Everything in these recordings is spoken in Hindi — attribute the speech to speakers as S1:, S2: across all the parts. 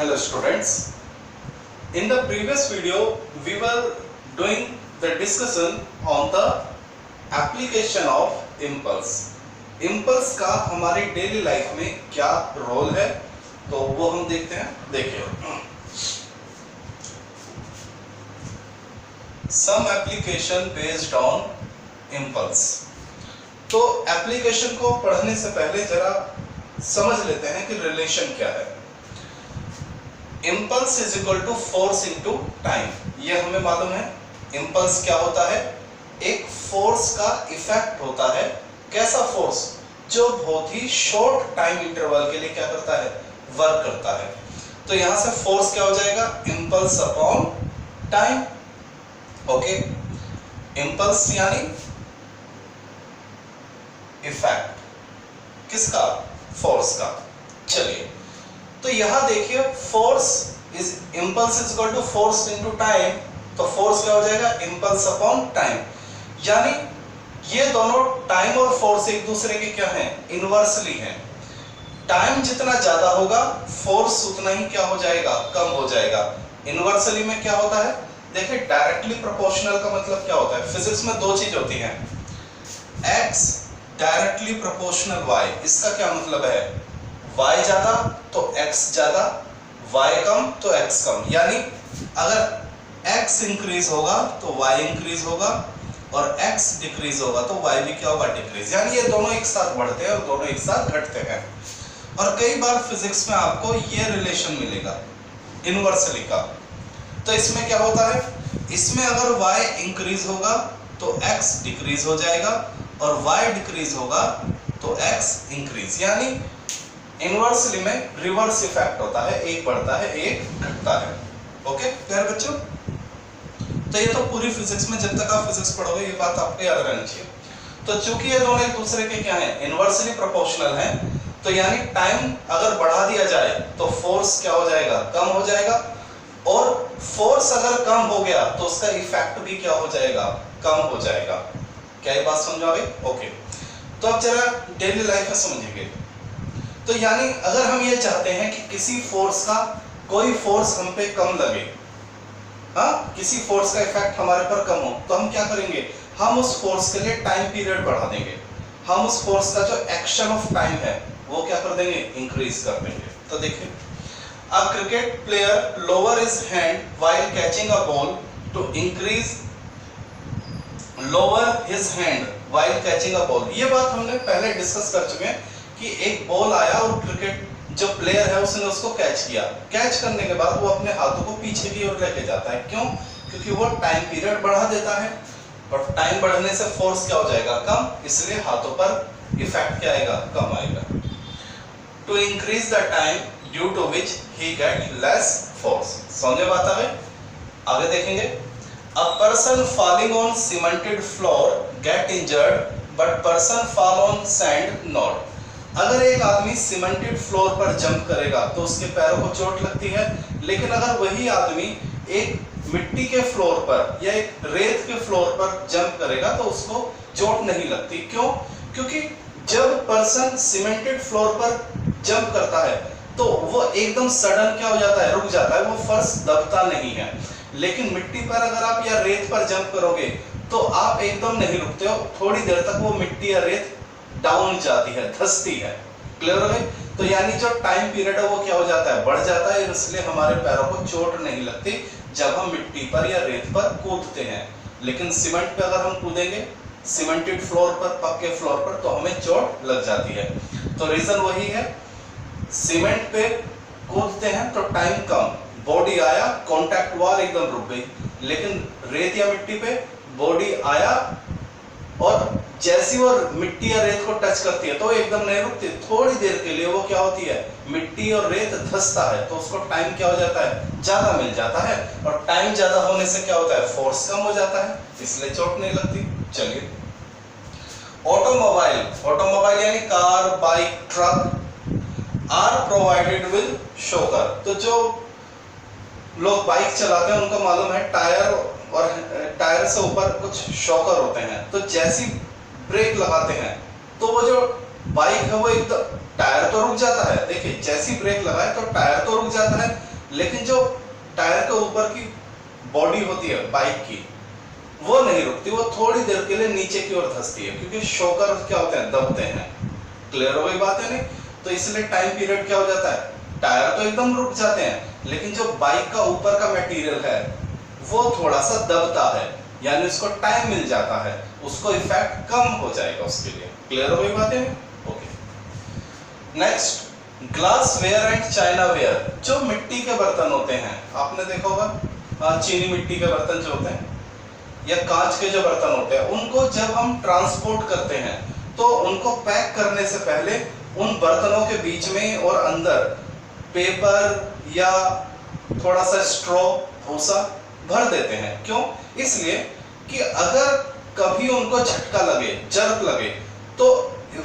S1: Hello students. In the previous video we were doing the discussion on the application of impulse. Impulse का हमारी डेली लाइफ में क्या रोल है तो वो हम देखते हैं. देखिए, some application based on impulse. तो एप्लीकेशन को पढ़ने से पहले जरा समझ लेते हैं कि रिलेशन क्या है. Impulse is equal to force into time. ये हमें मालूम है. इम्पल्स क्या होता है? एक फोर्स का इफेक्ट होता है. कैसा फोर्स? जो बहुत ही शॉर्ट टाइम इंटरवल के लिए क्या करता है? वर्क करता है. तो यहां से फोर्स क्या हो जाएगा? Impulse upon time. Okay, impulse यानी इफेक्ट किसका? फोर्स का. चलिए, तो यहां देखिए, force is impulse is equal to force into time. तो फोर्स क्या हो जाएगा? Impulse upon time. यानी ये दोनों टाइम और फोर्स एक दूसरे के क्या हैं? इनवर्सली हैं. टाइम जितना ज्यादा होगा फोर्स उतना ही क्या हो जाएगा? कम हो जाएगा. इनवर्सली में क्या होता है? देखिए, डायरेक्टली प्रोपोर्शनल का मतलब क्या होता है? फिजिक्स में दो चीज होती हैं. x directly proportional y. इसका क्या मतलब है? y ज्यादा तो x ज्यादा, y कम तो x कम. यानी अगर x इंक्रीज होगा तो y इंक्रीज होगा और x डिक्रीज होगा तो y भी क्या होगा? डिक्रीज. यानी ये दोनों एक साथ बढ़ते हैं और दोनों एक साथ घटते हैं. और कई बार फिजिक्स में आपको ये रिलेशन मिलेगा इनवर्सली का. तो इसमें क्या होता है? इसमें अगर y इंक्रीज होगा तो x डिक्रीज हो जाएगा और y डिक्रीज होगा तो x इंक्रीज. यानी इनवर्सली में रिवर्स इफेक्ट होता है. एक बढ़ता है, एक घटता है. ओके, क्लियर बच्चों? तो ये तो पूरी फिजिक्स में जब तक आप फिजिक्स पढ़ोगे ये बात आपको याद रहनी चाहिए. तो चूंकि ये दोनों एक दूसरे के क्या हैं? इनवर्सली प्रोपोर्शनल हैं. तो यानी टाइम अगर बढ़ा दिया जाए तो फोर्स क्या हो जाएगा? कम हो जाएगा. और फोर्स अगर कम हो गया तो उसका इफेक्ट भी क्या हो जाएगा? कम हो जाएगा. क्या ये बात समझ आ गई? ओके, तो अब जरा डेली लाइफ में समझेंगे. तो यानी अगर हम ये चाहते हैं कि किसी फोर्स का कोई फोर्स हम पे कम लगे, हाँ, किसी फोर्स का इफेक्ट हमारे पर कम हो, तो हम क्या करेंगे? हम उस फोर्स के लिए टाइम पीरियड बढ़ा देंगे. हम उस फोर्स का जो एक्शन ऑफ टाइम है वो क्या कर देंगे? इंक्रीज कर देंगे. तो देखिए, a cricket player lower his hand while catching a ball to increase lower his hand while catching a ball. ये बात हमने पहले डिस्कस कर चुके हैं कि एक बॉल आया और क्रिकेट जो प्लेयर है उसने उसको कैच किया. कैच करने के बाद वो अपने हाथों को पीछे की ओर लेके जाता है. क्यों? क्योंकि वो टाइम पीरियड बढ़ा देता है और टाइम बढ़ने से फोर्स क्या हो जाएगा? कम. इसलिए हाथों पर इफेक्ट क्या आएगा? कम आएगा. To increase the time due to which he get less force. समझे बात? आगे देखेंगे. A person falling on cemented floor get injured but person fall on sand not. अगर एक आदमी सीमेंटेड फ्लोर पर जंप करेगा तो उसके पैरों को चोट लगती है. लेकिन अगर वही आदमी एक मिट्टी के फ्लोर पर या एक रेत के फ्लोर पर जंप करेगा तो उसको चोट नहीं लगती. क्यों? क्योंकि जब पर्सन सीमेंटेड फ्लोर पर जंप करता है तो वो एकदम सडन क्या हो जाता है? रुक जाता है. वो फर्श दबता नहीं है. लेकिन मिट्टी पर अगर आप या रेत पर जंप करोगे तो आप एकदम नहीं रुकते हो. थोड़ी देर तक वो मिट्टी या रेत डाउन जाती है, धंसती है. क्लियर हो गई? तो यानी जो टाइम पीरियड है वो क्या हो जाता है? बढ़ जाता है. इसलिए हमारे पैरों को चोट नहीं लगती जब हम मिट्टी पर या रेत पर कूदते हैं. लेकिन सीमेंट पे अगर हम कूदेंगे, सीमेंटेड फ्लोर पर, पक्के फ्लोर पर, तो हमें चोट लग जाती है. तो रीजन वही है. सीमेंट पे कूदते हैं तो टाइम कम, बॉडी आया, कांटेक्ट हुआ, एकदम रुक गई. लेकिन रेत या मिट्टी पे बॉडी आया और जैसी वो मिट्टी या रेत को टच करती है तो एकदम नहीं रुकती. थोड़ी देर के लिए वो क्या होती है? मिट्टी और रेत धंसता है तो उसको टाइम क्या हो जाता है? ज्यादा मिल जाता है. और टाइम ज्यादा होने से क्या होता है? फोर्स कम हो जाता है, इसलिए चोट नहीं लगती. चलिए, ऑटोमोबाइल. ऑटोमोबाइल यानी car, bike, truck are provided with shocker. तो जो लोग बाइक चलाते हैं उनको मालूम है टायर और टायर से ऊपर कुछ शॉकर होते हैं. तो जैसी ब्रेक लगाते हैं तो वो जो बाइक है वो एकदम टायर तो रुक जाता है, देखिए जैसी ब्रेक लगाए तो टायर तो रुक जाता है, लेकिन जो टायर के ऊपर की बॉडी होती है बाइक की, वो नहीं रुकती, वो थोड़ी देर के लिए नीचे की ओर धंसती है, क्योंकि शॉकर क्या होते हैं, दबते हैं। क्लियर हो गई बात है नहीं? तो इसलिए टाइम पीरियड क्या हो जाता है, टायर तो एकदम रुक जाते हैं, लेकिन जो बाइक का ऊपर का मटेरियल है वो थोड़ा सा दबता है, यानी उसको टाइम मिल जाता है, उसको इफेक्ट कम हो जाएगा उसके लिए। क्लियर हो गई बात है? Okay. Next, glass ware and china ware. जो मिट्टी के बर्तन होते हैं, आपने देखा होगा चीनी मिट्टी के बर्तन जो होते हैं या कांच के जो बर्तन होते हैं, उनको जब हम ट्रांसपोर्ट करते हैं तो उनको पैक करने से पहले उन बर्तनों के बीच में और अंदर पेपर या थोड़ा सा स्ट्रॉ, भूसा भर देते हैं। क्यों? इसलिए कि अगर कभी उनको झटका लगे, जर्क लगे, तो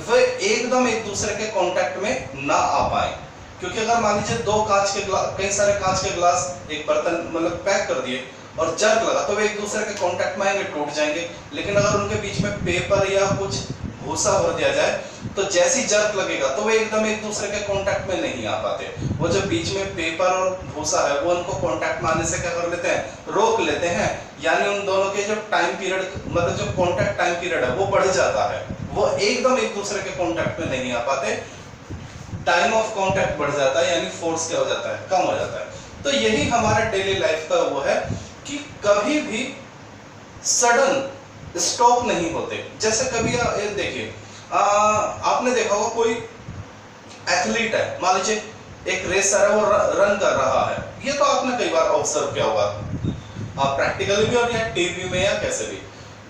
S1: वे एकदम एक दूसरे के कांटेक्ट में ना आ पाए। क्योंकि अगर मान लीजिए दो कांच के ग्लास, कई सारे कांच के ग्लास एक बर्तन मतलब पैक कर दिए और जर्क लगा, तो वे एक दूसरे के कांटेक्ट में आएंगे, टूट जाएंगे। लेकिन अगर उनके बीच में पेपर या कुछ भूसा भर दिया जाए तो जैसी जर्क लगेगा तो वे एकदम एक दूसरे के कांटेक्ट में नहीं आ पाते। वो जो बीच में पेपर और भूसा है वो उनको कांटेक्ट में आने से क्या कर लेते हैं, रोक लेते हैं, यानी उन दोनों के जो टाइम पीरियड, मतलब जो कांटेक्ट टाइम पीरियड है वो बढ़ जाता है, वो एकदम एक दूसरे के कांटेक्ट में नहीं आ पाते, टाइम ऑफ कांटेक्ट बढ़ जाता है, यानी फोर्स क्या हो जाता है, कम हो जाता है। तो यही हमारे डेली लाइफ का वो है कि कभी भी सडन स्टॉप नहीं होते। जैसे कभी देखिए, आपने देखा होगा कोई एथलीट है, मान लीजिए एक रेसर है, वो रन कर रहा है, ये तो आपने कई बार ऑब्जर्व किया होगा, प्रैक्टिकली भी और या टीवी में या कैसे भी।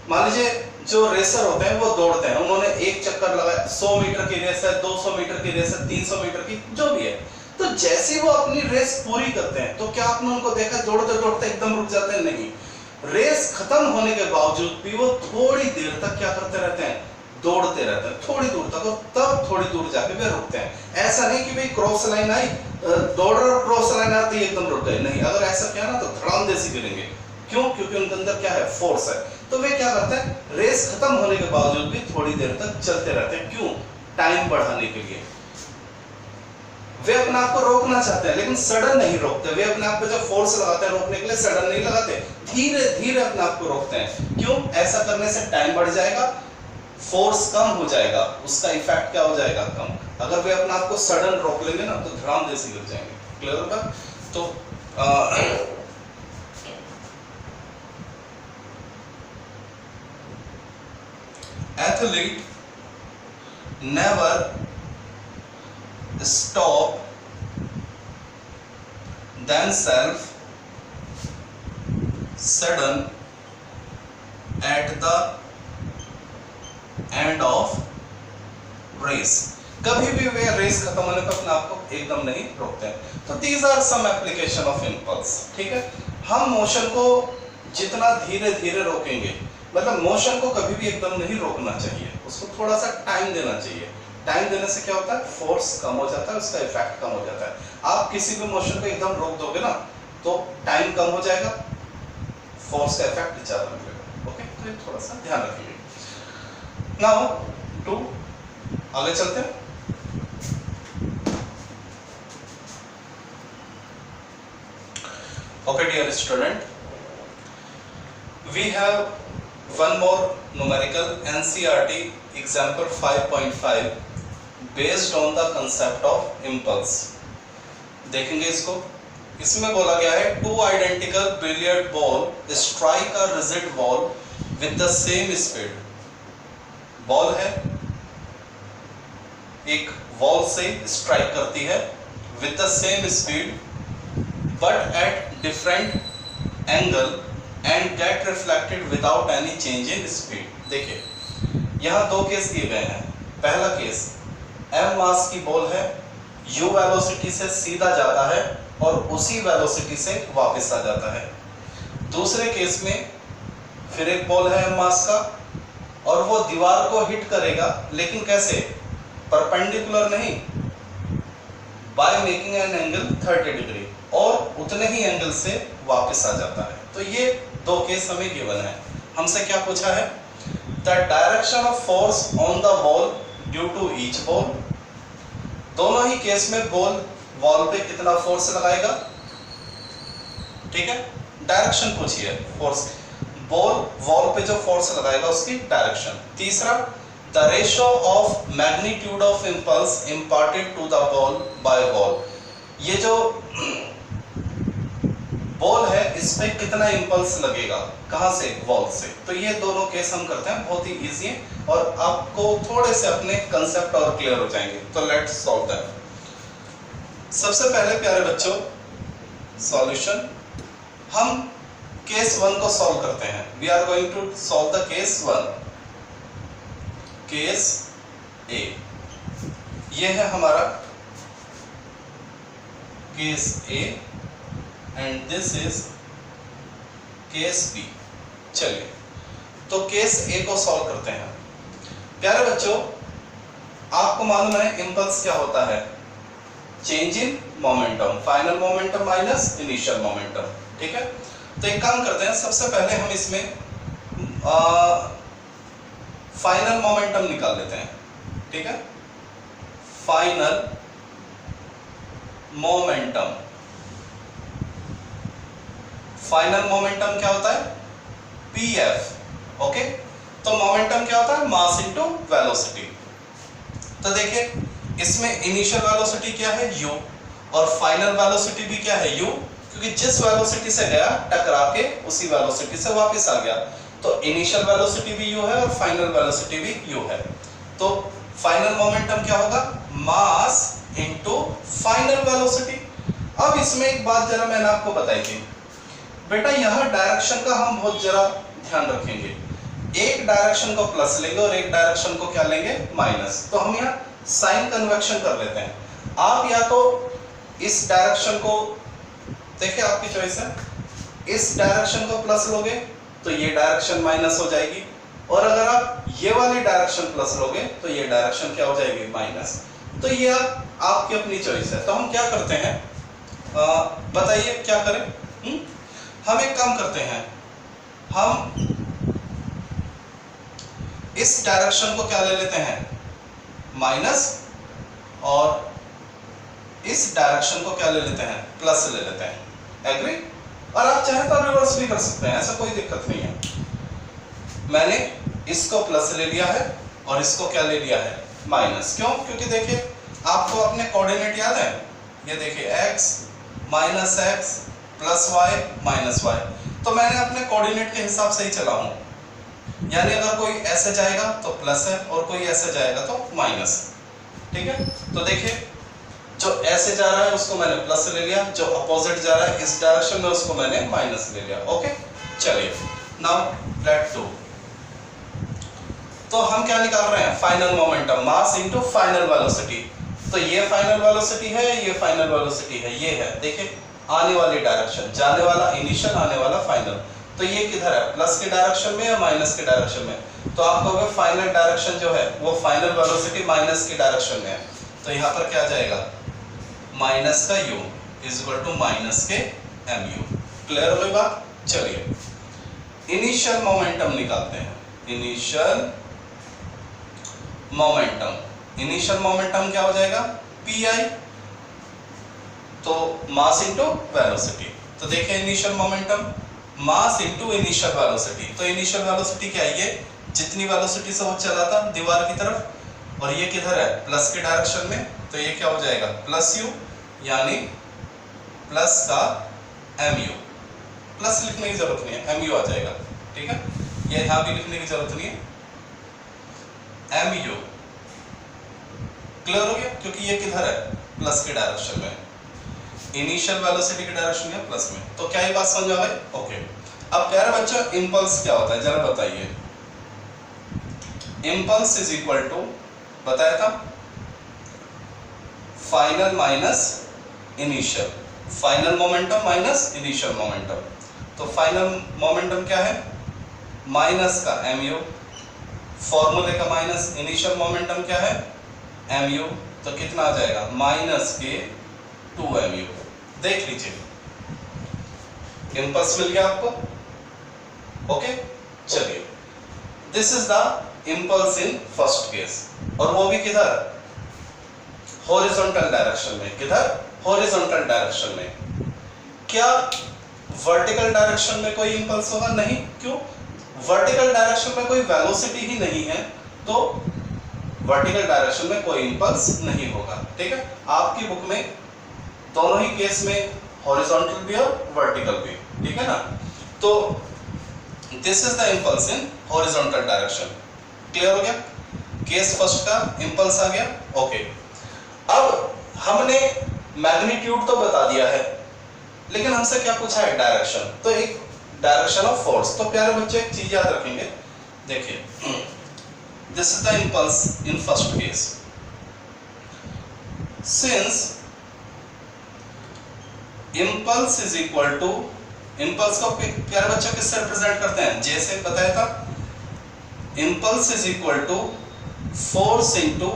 S1: मान लीजिए जो रेसर होते हैं वो दौड़ते हैं, उन्होंने एक चक्कर लगाया, 100 मीटर की रेस है, 200 मीटर की रेस है, 300 मीटर की जो भी है, तो जैसे वो अपनी रेस पूरी करते हैं तो क्या आपने उनको देखा दौड़ते दौड़ते एकदम रुक जाते हैं? नहीं, रेस खत्म होने के बावजूद भी वो थोड़ी देर तक क्या करते रहते हैं, दौड़ते रहते हैं थोड़ी दूर तक, और तब थोड़ी दूर जाके वे रुकते हैं। ऐसा नहीं कि भाई क्रॉस लाइन आई, दौड़ रहे क्रॉस लाइन आती है एकदम रुक गए, नहीं, अगर ऐसा किया ना तो धड़ाम जैसी गिरेंगे। क्यों? क्योंकि उनके अंदर क्या है, फोर्स है। तो वे क्या करते हैं, रेस खत्म होने के बावजूद भी थोड़ी देर तक चलते रहते हैं। क्यों? टाइम बढ़ाने के लिए। वे अपने आप को रोकना चाहते हैं लेकिन सडन नहीं रोकते, वे अपने आप पे जो फोर्स लगाते हैं रोकने के लिए सडन नहीं लगाते, धीरे धीरे अपने आप को रोकते हैं। क्यों? ऐसा करने से टाइम बढ़ जाएगा, फोर्स कम हो जाएगा, उसका इफेक्ट क्या हो जाएगा, कम। अगर वे अपने आप को सडन रोक लेंगे ना तो धड़ाम जैसे गिर जाएंगे। क्लियर होगा? तो athlete never stop themselves sudden at the end of race। कभी भी वे रेस खत्म होने पर अपने आप को एकदम नहीं रोकते हैं। तो these are some application of impulse। ठीक है, हम मोशन को जितना धीरे धीरे रोकेंगे, मतलब मोशन को कभी भी एकदम नहीं रोकना चाहिए, उसको थोड़ा सा टाइम देना चाहिए। टाइम देने से क्या होता है, फोर्स कम हो जाता है, उसका इफेक्ट कम हो जाता है। आप किसी भी मोशन को एकदम रोक दोगे ना तो टाइम कम हो जाएगा, फोर्स का इफेक्ट ज्यादा मिलेगा। ओके, तो ये थोड़ा सा ध्यान रखिए। नाउ टू आगे चलते हैं। Okay dear student, we have one more numerical NCERT example 5.5 based on the concept of impulse। देखेंगे इसको। इसमें बोला गया है two identical billiard ball strike a rigid ball with the same speed। Ball है, एक बॉल से स्ट्राइक करती है with the same speed but at different angle and get reflected without any change in speed। देखिए, यहाँ दो केस दिए गए हैं। पहला केस, m मास की बॉल है, u वेलोसिटी से सीधा जाता है और उसी वेलोसिटी से वापस आ जाता है। दूसरे केस में फिर एक बॉल है m मास का और वो दीवार को हिट करेगा, लेकिन कैसे, परपेंडिकुलर नहीं, by making an angle 30 degree, और उतने ही एंगल से वापस आ जाता है। तो ये दो केस हमें गिवन है। हमसे क्या पूछा है, the direction of force on the ball due to each ball. दोनों ही केस में बॉल पे कितना फोर्स लगाएगा, ठीक है, डायरेक्शन पूछिए फोर्स, बॉल वॉल पे जो फोर्स लगाएगा उसकी डायरेक्शन। तीसरा, the ratio of magnitude of impulse imparted to the ball by ball, ये जो बॉल है इस पे कितना इंपल्स लगेगा, कहां से, बॉल से। तो ये दोनों केस हम करते हैं, बहुत ही इजी है और आपको थोड़े से अपने कंसेप्ट और क्लियर हो जाएंगे। तो लेट्स सॉल्व दैट। सबसे पहले प्यारे बच्चों सॉल्यूशन, हम केस 1 को सॉल्व करते हैं। We are going to solve the case 1, case A. ये है हमारा case A and this is case B. चलिए तो केस ए को सॉल्व करते हैं। प्यारे बच्चों आपको मालूम है इंपल्स क्या होता है, change in momentum, final momentum minus initial momentum. ठीक है, तो एक काम करते हैं, सबसे पहले हम इसमें फाइनल मोमेंटम निकाल लेते हैं। ठीक है, फाइनल मोमेंटम, फाइनल मोमेंटम क्या होता है, पीएफ। ओके, तो मोमेंटम क्या होता है, मास इनटू वेलोसिटी। तो देखिए इसमें इनिशियल वेलोसिटी क्या है, u, और फाइनल वेलोसिटी भी क्या है, u, क्योंकि जिस वेलोसिटी से गया टकरा के उसी वेलोसिटी से वापस आ गया। तो इनिशियल वेलोसिटी भी u है और फाइनल वेलोसिटी भी u है। तो फाइनल मोमेंटम क्या होगा, मास इनटू फाइनल वेलोसिटी। अब इसमें एक बात जरा मैंने आपको बताई थी बेटा, यह डायरेक्शन का हम बहुत जरा ध्यान रखेंगे। एक डायरेक्शन को प्लस लेंगे और एक डायरेक्शन को क्या लेंगे, माइनस। तो हम यहाँ साइन कन्वेक्शन कर लेते हैं। आप या तो इस डायरेक्शन को, देखिए आपकी चॉइस है, इस डायरेक्शन को प्लस लोगे तो ये डायरेक्शन माइनस हो जाएगी, और अगर आप ये वाली डायरेक्शन प्लस लोगे तो ये डायरेक्शन क्या हो जाएगी, माइनस। तो ये आपकी अपनी चॉइस है। तो हम क्या करते हैं, बताइए क्या करें। हम एक काम करते हैं, हम इस डायरेक्शन को क्या ले लेते हैं, माइनस, और इस डायरेक्शन को क्या ले लेते हैं, प्लस ले लेते हैं। एग्री? और आप चाहे तो रिवर्स भी कर सकते हैं, ऐसा कोई दिक्कत नहीं है। मैंने इसको प्लस ले लिया है और इसको क्या ले लिया है, माइनस। क्यों? क्योंकि देखिए आपको अपने कोऑर्डिनेट याद है, ये देखिए x minus x plus y minus y. तो मैंने अपने कोऑर्डिनेट के हिसाब से ही चला हूं, यानी अगर कोई ऐसे जाएगा तो प्लस है और कोई ऐसे जाएगा तो माइनस। ठीक है, तो देखिए जो ऐसे जा रहा है उसको मैंने प्लस ले लिया, जो अपोजिट जा रहा है इस डायरेक्शन में उसको मैंने माइनस ले लिया। ओके, चलिए नाउ लेट्स डू। तो हम क्या निकाल रहे हैं, final momentum, mass into final velocity. तो ये फाइनल वेलोसिटी है, ये फाइनल वेलोसिटी है, ये है देखिए आने वाली डायरेक्शन, जाने वाला इनिशियल, आने वाला फाइनल। तो ये किधर है, प्लस के डायरेक्शन में या माइनस के डायरेक्शन में। तो आप कहोगे फाइनल डायरेक्शन जो है वो फाइनल वेलोसिटी माइनस के डायरेक्शन में है, तो यहाँ पर क्या जाएगा, माइनस का u is equal to minus के mu। क्लियर हो गई बात? चलिए इनिशियल मोमेंटम निकालते हैं। इनिशियल मोमेंटम, इनिशियल मोमेंटम क्या हो जाएगा, pi, तो मास इनटू वेलोसिटी। तो देखिए initial momentum mass into initial velocity. तो इनिशियल वेलोसिटी क्या है, ये जितनी वेलोसिटी से वो चला था दीवार की तरफ, और ये किधर है, प्लस के डायरेक्शन में। तो ये क्या हो जाएगा, प्लस u, यानी प्लस का mu। प्लस लिखने की जरूरत नहीं है, mu आ जाएगा। ठीक है, ये यहां भी लिखने की जरूरत नहीं है, mu। क्लियर हो गया? क्योंकि ये किधर है, प्लस के डायरेक्शन में, इनिशियल वेलोसिटी के डायरेक्शन में, प्लस में। तो क्या ये बात समझ आ गई? ओके। अब प्यारे बच्चों इंपल्स क्या होता है जरा बताइए। इंपल्स इज इक्वल टू, बताया था, final minus initial, final momentum minus initial momentum. तो फाइनल मोमेंटम क्या है, माइनस का mu, फॉर्मूले का माइनस, इनिशियल मोमेंटम क्या है, mu। तो कितना आ जाएगा, माइनस के 2mu। देख लीजिए इंपल्स मिल गया आपको। ओके, चलिए this is the impulse in first case, और वो भी किधर, हॉरिजॉन्टल डायरेक्शन में। किधर, हॉरिजॉन्टल डायरेक्शन में। क्या वर्टिकल डायरेक्शन में कोई इंपल्स होगा नहीं, क्यों? वर्टिकल डायरेक्शन में कोई वेलोसिटी ही नहीं है, तो वर्टिकल डायरेक्शन में कोई इंपल्स नहीं होगा। ठीक है, आपकी बुक में दोनों ही केस में हॉरिजॉन्टल भी और वर्टिकल भी, ठीक है ना। तो this is the impulse in horizontal direction. Clear हो गया? केस फर्स्ट का इंपल्स आ गया। ओके, अब हमने मैग्नीट्यूड तो बता दिया है, लेकिन हमसे क्या पूछा है? डायरेक्शन। तो एक डायरेक्शन ऑफ फोर्स। तो प्यारे बच्चों एक चीज याद रखेंगे, देखिए this is the impulse in first case. Since impulse is equal to, impulse को प्यारे बच्चों किससे रिप्रेजेंट करते हैं? जे से बताया था। Impulse is equal to force into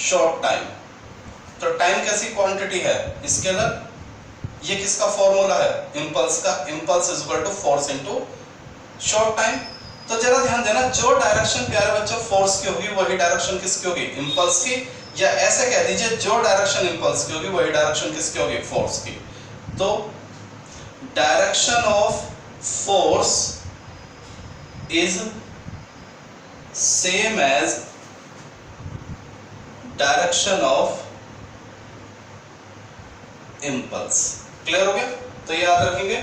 S1: short time. तो टाइम कैसी क्वांटिटी है? स्केलर। ये किसका फॉर्मूला है? इंपल्स का। Impulse is equal to force into short time. तो जरा ध्यान देना, जो डायरेक्शन प्यारे बच्चों फोर्स की होगी वही डायरेक्शन किसकी होगी? इंपल्स की। या ऐसे कह दीजिए, जो डायरेक्शन इंपल्स की होगी वही डायरेक्शन किसकी होगी? फोर्स की। तो direction of force is same as direction of impulse. Clear हो गया? तो याद रखेंगे,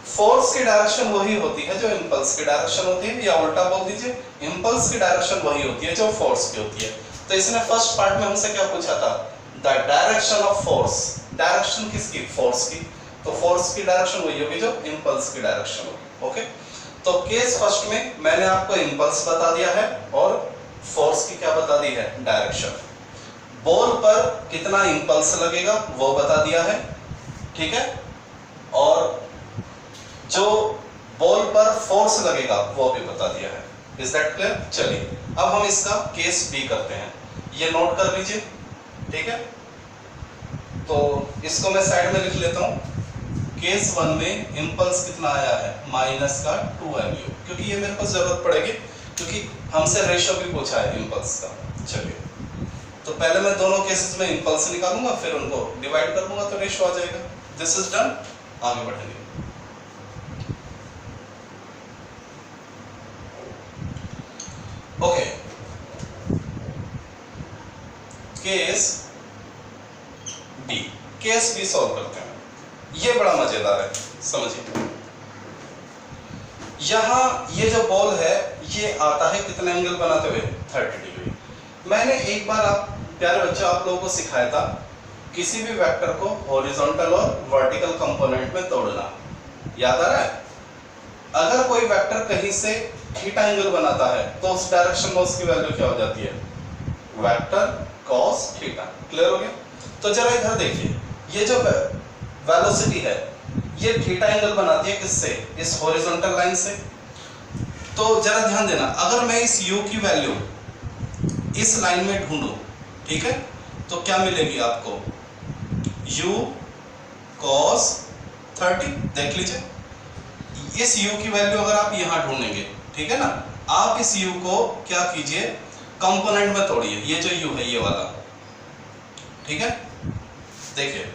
S1: फोर्स की डायरेक्शन वही होती है जो इंपल्स की डायरेक्शन होती है, या उल्टा बोल दीजिए, इंपल्स की डायरेक्शन वही होती है जो फोर्स की होती है। तो इसने फर्स्ट पार्ट में हमसे क्या पूछा था? The direction of force. Direction किसकी? फोर्स की। तो फोर्स की डायरेक्शन वही होगी जो इंपल्स की डायरेक्शन होगी। ओके, तो केस फर्स्ट में मैंने आपको इंपल्स बता दिया है और फोर्स की क्या बता दी है? डायरेक्शन। बॉल पर कितना इंपल्स लगेगा वो बता दिया है, ठीक है, और जो बॉल पर फोर्स लगेगा वो भी बता दिया है। Is that clear? चलिए अब हम इसका केस बी करते हैं, ये नोट कर लीजिए, ठीक है। तो इसको मैं साइड में लिख लेता हूं। केस 1 में इंपल्स कितना आया है? माइनस का 2 mu, क्योंकि ये मेरे को जरूरत पड़ेगी, क्योंकि हमसे रेशियो भी पूछा है इंपल्स का। चलिए, तो पहले मैं दोनों केसेस में इंपल्स निकालूंगा, फिर उनको डिवाइड कर दूंगा तो रेशियो आ जाएगा। This is done. आगे बढ़ेंगे। Okay, case B. Case B solve करते हैं। ये बड़ा मजेदार है, समझिए। यहां ये जो बॉल है ये आता है कितने एंगल बनाते हुए? 30 डिग्री। मैंने एक बार आप प्यारे बच्चों आप लोगों को सिखाया था किसी भी वेक्टर को हॉरिजॉन्टल और वर्टिकल कंपोनेंट में तोड़ना, याद आ रहा है? अगर कोई वेक्टर कहीं से थीटा एंगल बनाता है तो उस डायरेक्शन में उसकी वैल्यू क्या हो जाती है? Vector cos theta. क्लियर हो गया? तो जरा इधर देखिए, ये जो वेलोसिटी है ये थीटा एंगल बनाती है किससे? इस हॉरिजॉन्टल लाइन से। तो जरा ध्यान देना, अगर मैं इस u की वैल्यू इस लाइन में ढूंढूं, ठीक है, तो क्या मिलेगी आपको? u cos 30। देख लीजिए, इस u की वैल्यू अगर आप यहां ढूंढेंगे, ठीक है ना, आप इस u को क्या कीजिए? कंपोनेंट में तोड़िए। ये जो u है ये वाला, ठीक है, देखिए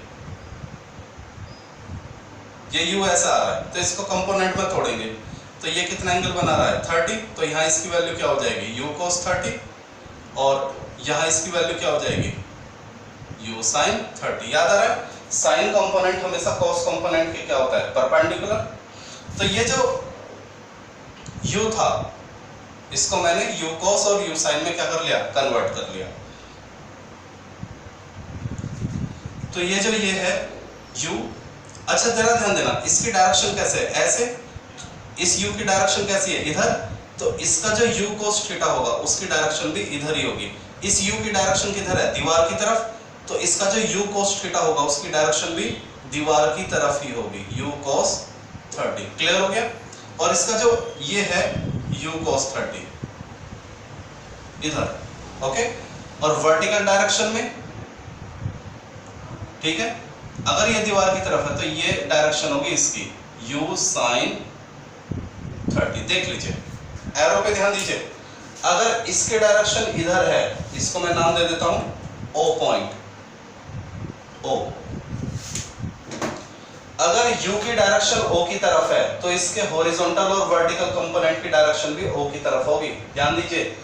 S1: ये u ऐसा आ रहा है, तो इसको कंपोनेंट में तोड़ेंगे तो ये कितना एंगल बना रहा है? 30। तो यहाँ इसकी वैल्यू क्या हो जाएगी? u cos 30, और यहाँ इसकी वैल्यू क्या हो जाएगी? u sin 30। याद आ रहा है? साइन कंपोनेंट हमेशा कॉस कंपोनेंट के क्या होता है? परपेंडिकुलर। तो ये जो u था इसको मैंने u cos और u sin में क्या कर लिया? कन्वर्ट कर लिया। तो ये जो ये है u, अच्छा जरा ध्यान देना, इसकी डायरेक्शन कैसे है? ऐसे। इस u की डायरेक्शन कैसी है? इधर। तो इसका जो u cos थीटा होगा उसकी डायरेक्शन भी इधर ही होगी। इस u की डायरेक्शन किधर है? दीवार की तरफ। तो इसका जो u cos थीटा होगा उसकी डायरेक्शन भी दीवार की तरफ ही होगी, u cos 30। क्लियर हो गया? और इसका जो ये है u cos 30 इधर, ओके। और वर्टिकल डायरेक्शन में, ठीक है, अगर ये दीवार की तरफ है तो ये डायरेक्शन होगी इसकी u sin 30। देख लीजिए, एरो पे ध्यान दीजिए। अगर इसके डायरेक्शन इधर है, इसको मैं नाम दे देता हूं O पॉइंट, O। अगर u की डायरेक्शन o की तरफ है तो इसके हॉरिजॉन्टल और वर्टिकल कंपोनेंट की डायरेक्शन भी o की तरफ होगी। ध्यान दीजिए,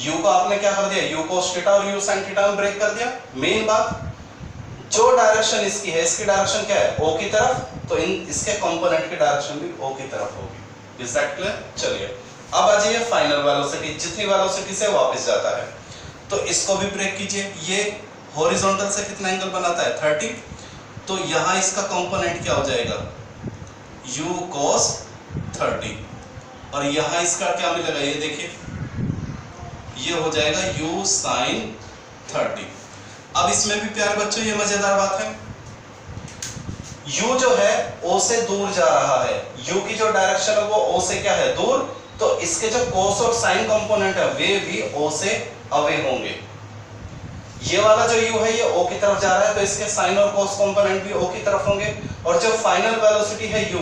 S1: u को आपने क्या कर दिया, u cos थीटा और u sin थीटा में ब्रेक कर दिया। मेन बात, जो डायरेक्शन इसकी है, इसकी डायरेक्शन क्या है, o की तरफ, तो इसके कंपोनेंट की डायरेक्शन भी o की तरफ होगी। Is that clear? चलिए अब आ जाइए फाइनल वेलोसिटी, जितनी वेलोसिटी से वापस जाता है, तो इसको भी ब्रेक कीजिए। ये हॉरिजॉन्टल से कितना एंगल बनाता है, 30, तो यहां इसका कंपोनेंट क्या हो जाएगा, u cos 30, और यहां इसका क्या मिलेगा, ये देखिए, ये हो जाएगा u sin 30। अब इसमें भी प्यारे बच्चों ये मजेदार बात है, u जो है o से दूर जा रहा है, u की जो डायरेक्शन है वो o से क्या है, दूर, तो इसके जो cos और sin कंपोनेंट है वे भी o से अवे होंगे। ये वाला जो u है ये o की तरफ जा रहा है, तो इसके sin और cos कंपोनेंट भी o की तरफ होंगे, और जो फाइनल वेलोसिटी है u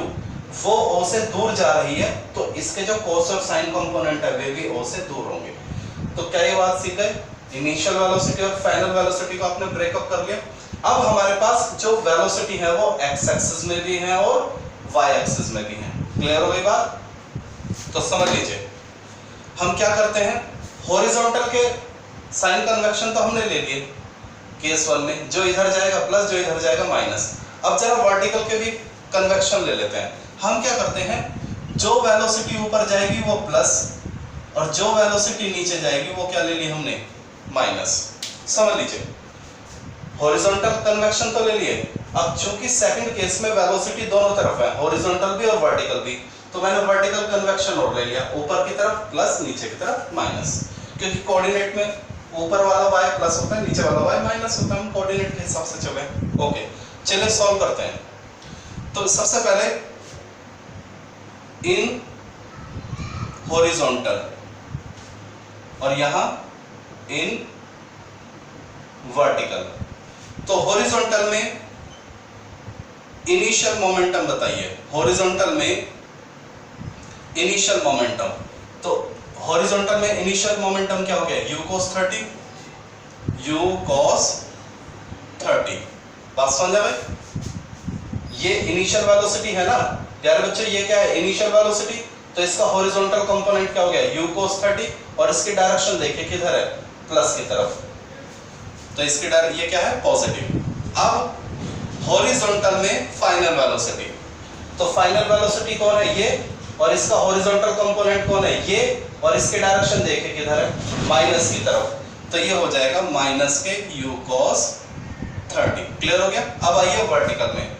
S1: वो o से दूर जा रही है, तो इसके जो cos और sin कंपोनेंट है वे भी o से दूर होंगे। तो क्या ये बात सीख गए, इनिशियल वेलोसिटी और फाइनल वेलोसिटी को आपने ब्रेकअप कर लिया। अब हमारे पास जो वेलोसिटी है वो x एक्सिस में भी है और y एक्सिस में भी है। क्लियर हो गई बात? तो समझ लीजिए, हम क्या करते हैं, हॉरिजॉन्टल के साइन कन्वेक्शन तो हमने ले लिए केस 1 में, जो इधर जाएगा प्लस, जो इधर जाएगा माइनस। अब जरा वर्टिकल के भी कन्वेक्शन ले लेते हैं। हम क्या करते हैं, जो वेलोसिटी ऊपर जाएगी वो प्लस, और जो वेलोसिटी नीचे जाएगी वो क्या ले ली हमने, माइनस। समझ लीजिए, हॉरिजॉन्टल कन्वेक्शन तो ले लिए। अब चूंकि सेकंड केस में वेलोसिटी दोनों तरफ है, हॉरिजॉन्टल भी और वर्टिकल भी, तो मैंने वर्टिकल कन्वेक्शन और ले लिया, ऊपर की तरफ प्लस, नीचे की तरफ माइनस, क्योंकि कोऑर्डिनेट में ऊपर वाला y प्लस होता है, नीचे वाला y माइनस होता है, हम कोऑर्डिनेट के हिसाब से चले। ओके, चलिए सॉल्व करते हैं। तो सबसे पहले इन हॉरिजॉन्टल और यहां इन वर्टिकल। तो हॉरिजॉन्टल में इनिशियल मोमेंटम बताइए, हॉरिजॉन्टल में इनिशियल मोमेंटम, तो हॉरिजॉन्टल में इनिशियल मोमेंटम क्या हो गया, u cos 30, u cos 30। बात समझ आए? ये इनिशियल वेलोसिटी है ना प्यारे बच्चों, ये क्या है, इनिशियल वेलोसिटी, तो इसका हॉरिजॉन्टल कंपोनेंट क्या हो गया, u cos 30, और इसकी डायरेक्शन देखिए किधर है, प्लस की तरफ, तो इसकी डायरेक्शन ये क्या है, पॉजिटिव। अब हॉरिजॉन्टल में फाइनल वेलोसिटी, तो फाइनल वेलोसिटी कौन है, ये, और इसका हॉरिजॉन्टल कंपोनेंट कौन है, ये, और इसके डायरेक्शन देखिए किधर है, माइनस की तरफ, तो ये हो जाएगा माइनस के u cos 30। क्लियर हो गया? अब आइए वर्टिकल में।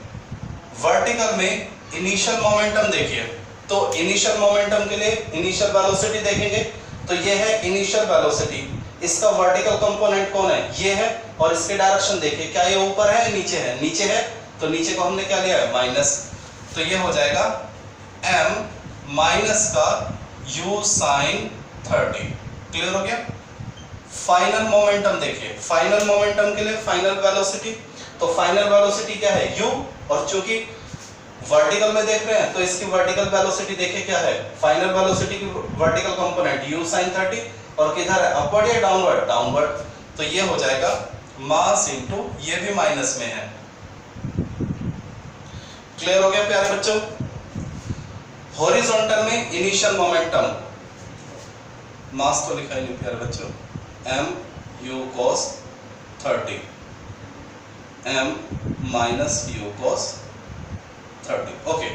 S1: वर्टिकल में इनिशियल मोमेंटम देखिए, तो इनिशियल मोमेंटम के लिए इनिशियल वेलोसिटी देखेंगे, तो ये है इनिशियल वेलोसिटी, इसका वर्टिकल कंपोनेंट कौन है, ये है, और इसके डायरेक्शन देखिए, क्या ये ऊपर है, नीचे है, नीचे है, तो नीचे को हमने क्या लिया है, माइनस, तो ये हो जाएगा m माइनस का u sin 30। क्लियर हो गया? फाइनल मोमेंटम देखिए, फाइनल मोमेंटम के लिए फाइनल वेलोसिटी, तो फाइनल वेलोसिटी क्या है, u, और चूंकि वर्टिकल में देख रहे हैं तो इसकी वर्टिकल वेलोसिटी देखिए क्या है, फाइनल वेलोसिटी की वर्टिकल कंपोनेंट u sin 30, और किधर है, अपवर्ड या डाउनवर्ड, डाउनवर्ड, तो ये हो जाएगा मास इनटू, ये भी माइनस में है। क्लियर हो गया प्यारे बच्चों? हॉरिजॉन्टल में इनिशियल मोमेंटम, मास तो लिखा ही नहीं प्यारे बच्चों, m u cos 30, m minus u cos 30। Okay,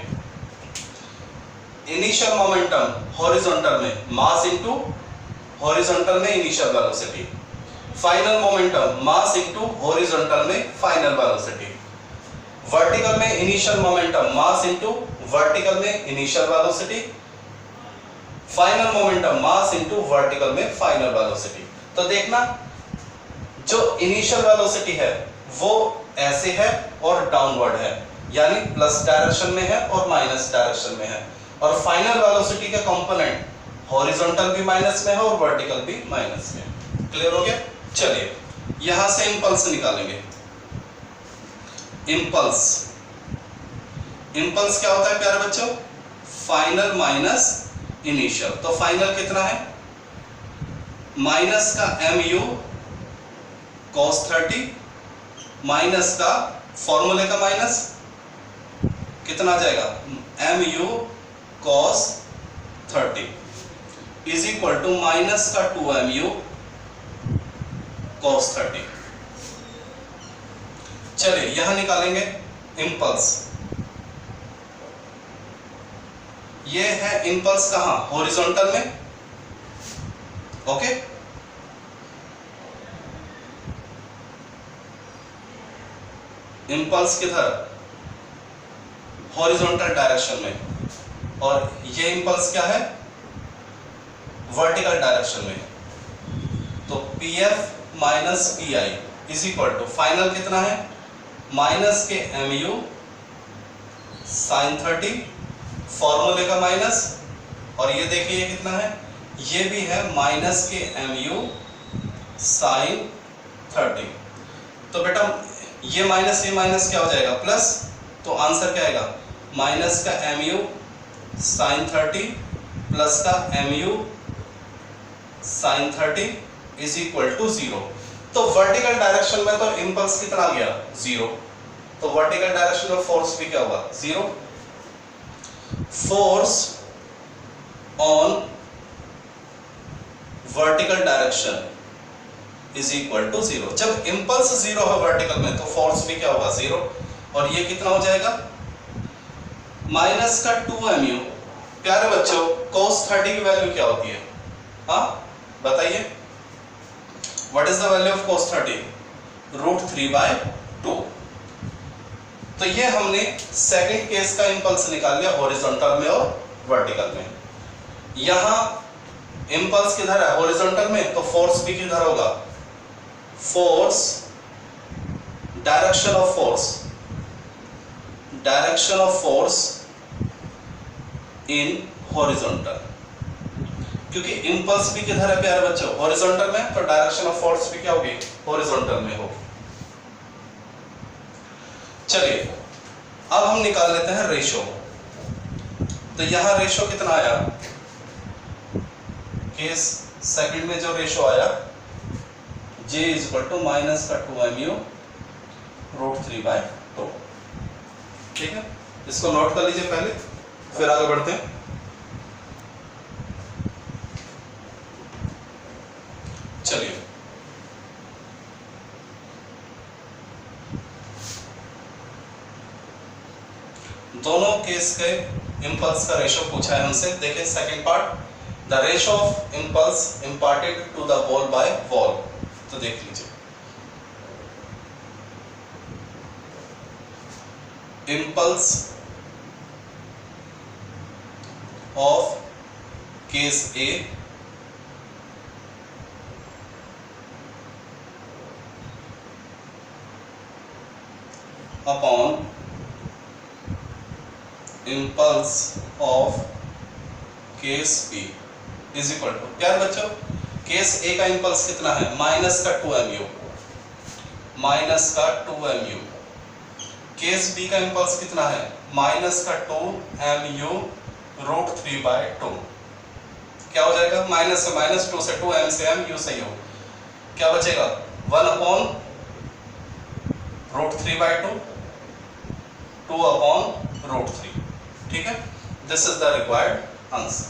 S1: initial momentum horizontal में मास इनटू हॉरिजॉन्टल में initial velocity, final momentum mass into horizontal में फाइनल वेलोसिटी, वर्टिकल में initial momentum mass into vertical में initial velocity, final momentum mass into vertical में फाइनल वेलोसिटी। तो देखना, जो इनिशियल वेलोसिटी है वो ऐसे है और डाउनवर्ड है, यानी प्लस डायरेक्शन में है और माइनस डायरेक्शन में है, और फाइनल वेलोसिटी का कंपोनेंट हॉरिजॉन्टल भी माइनस में है और वर्टिकल भी माइनस में है। क्लियर हो गया? चलिए यहां से इंपल्स निकालेंगे। इंपल्स, इंपल्स क्या होता है प्यारे बच्चों, फाइनल माइनस इनिशियल, तो फाइनल कितना है, माइनस का mu cos 30, माइनस का फॉर्मूले का माइनस, कितना आ जाएगा, mu cos 30 is equal to minus का 2mu cos 30। चलिए यहां निकालेंगे इंपल्स। ये है इंपल्स कहां, हॉरिजॉन्टल में, ओके। इंपल्स किधर, हॉरिजॉन्टल डायरेक्शन में, और ये इंपल्स क्या है, वर्टिकल डायरेक्शन में। तो pf minus pi is equal to final कितना है, माइनस के mu sin 30, फॉर्मूले का माइनस, और ये देखिए कितना है, ये भी है माइनस के mu sin 30। तो बेटा ये माइनस क्या हो जाएगा, प्लस, तो आंसर क्या आएगा, माइनस का mu sin 30 प्लस का mu sin 30 is equal to 0। तो वर्टिकल डायरेक्शन में तो इंपल्स कितना आ गया, 0। तो वर्टिकल डायरेक्शन में फोर्स भी क्या होगा, 0। Force on vertical direction is equal to 0। जब इंपल्स 0 है वर्टिकल में तो फोर्स भी क्या होगा, 0। और ये कितना हो जाएगा, माइनस का 2mu। प्यारे बच्चों cos 30 की वैल्यू क्या होती है, हाँ बताइए, what is the value of cos 30, √3/2। तो ये हमने सेकंड केस का इंपल्स निकाल लिया, हॉरिजॉन्टल में और वर्टिकल में। यहां इंपल्स किधर है, हॉरिजॉन्टल में, तो फोर्स भी किधर होगा, force, direction of force in horizontal, क्योंकि इंपल्स भी किधर है प्यारे बच्चों, हॉरिजॉन्टल में, तो डायरेक्शन ऑफ फोर्स भी क्या होगी, हॉरिजॉन्टल में हो। चलिए अब हम निकाल लेते हैं रेशो। तो यहां रेशो कितना आया, केस सेकंड में जो रेशो आया, J is equal to minus का 2mu √3/2। ठीक है, इसको नोट कर लीजिए पहले, फिर आगे बढ़ते हैं। चलिए दोनों केस के इंपल्स का रेशो पूछा है हमसे। देखिए second part, the ratio of impulse imparted to the ball by ball. तो देख लीजिए, impulse of case A upon impulse of case B is equal to, क्या बच्चों, केस ए का इंपल्स कितना है, माइनस का 2mu, केस बी का इंपल्स कितना है, माइनस का 2mu √3/2। क्या हो जाएगा, माइनस से माइनस, 2 से 2, m से m, u से u, क्या बचेगा, 1/√3/2, 2/√3। ठीक है, this is the required answer.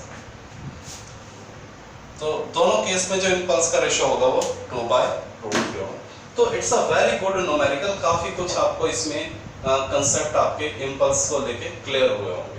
S1: तो दोनों केस में जो इंपल्स का रेशो होगा वो 2/√3 होगा। तो it's a very good numerical, काफी कुछ आपको इसमें कंसेप्ट आपके इंपल्स को लेके क्लियर हुए होंगे।